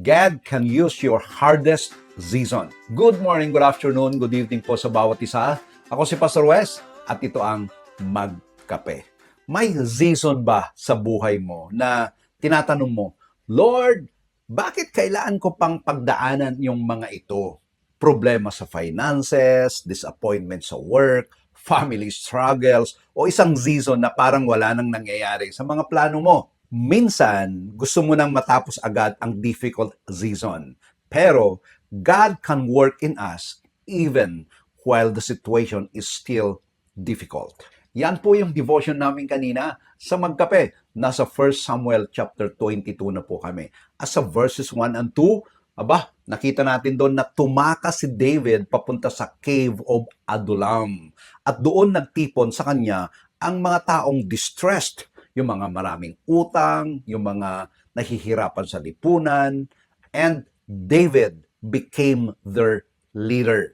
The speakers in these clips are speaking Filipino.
God can use your hardest season. Good morning, good afternoon, good evening po sa bawat isa. Ako si Pastor Wes at ito ang Magkape. May season ba sa buhay mo na tinatanong mo, Lord, bakit kailangan ko pang pagdaanan yung mga ito? Problema sa finances, disappointment sa work, family struggles, o isang season na parang wala nang nangyayari sa mga plano mo. Minsan, gusto mo nang matapos agad ang difficult season. Pero, God can work in us even while the situation is still difficult. Yan po yung devotion namin kanina sa Magkape. Nasa 1 Samuel chapter 22 na po kami. As sa verses 1 and 2, nakita natin doon na tumakas si David papunta sa cave of Adullam. At doon nagtipon sa kanya ang mga taong distressed, yung mga maraming utang, yung mga nahihirapan sa lipunan, and David became their leader.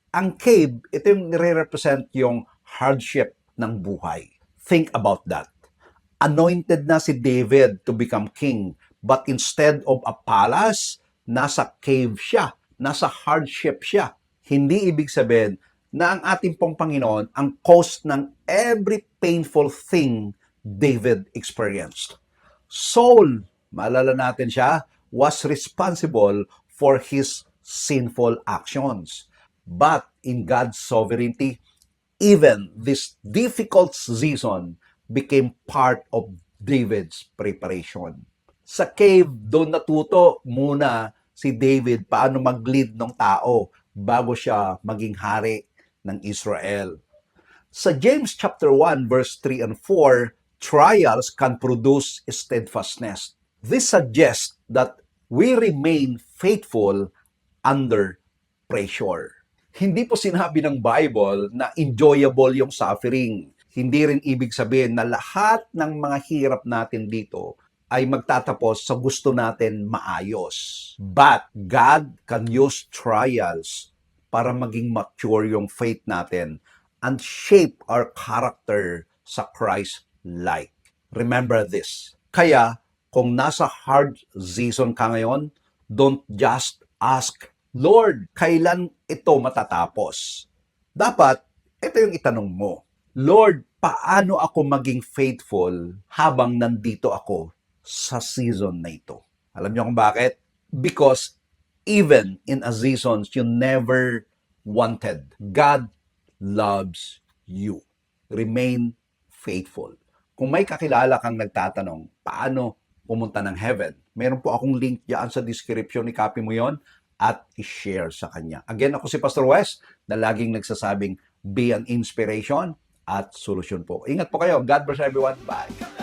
Ang cave, ito yung nire-represent yung hardship ng buhay. Think about that. Anointed na si David to become king, but instead of a palace, nasa cave siya, nasa hardship siya. Hindi ibig sabihin na ang ating pong Panginoon ang cause ng every painful thing David experienced. Saul, maalala natin siya, was responsible for his sinful actions. But in God's sovereignty, even this difficult season became part of David's preparation. Sa cave, doon natuto muna si David paano mag-lead ng tao bago siya maging hari ng Israel. Sa James chapter 1 verse 3 and 4, trials can produce steadfastness. This suggests that we remain faithful under pressure. Hindi po sinabi ng Bible na enjoyable yung suffering. Hindi rin ibig sabihin na lahat ng mga hirap natin dito ay magtatapos sa gusto natin maayos. But God can use trials para maging mature yung faith natin and shape our character sa Christ-like. Remember this. Kaya, kung nasa hard season ka ngayon, don't just ask, Lord, kailan ito matatapos? Dapat, ito yung itanong mo. Lord, paano ako maging faithful habang nandito ako sa season na ito? Alam niyo kung bakit? Because even in a season you never wanted, God loves you. Remain faithful. Kung may kakilala kang nagtatanong, paano pumunta ng heaven? Meron po akong link diyan sa description, i-copy mo yon at i-share sa kanya. Again, ako si Pastor Wes na laging nagsasabing, be an inspiration at solusyon po. Ingat po kayo. God bless everyone. Bye.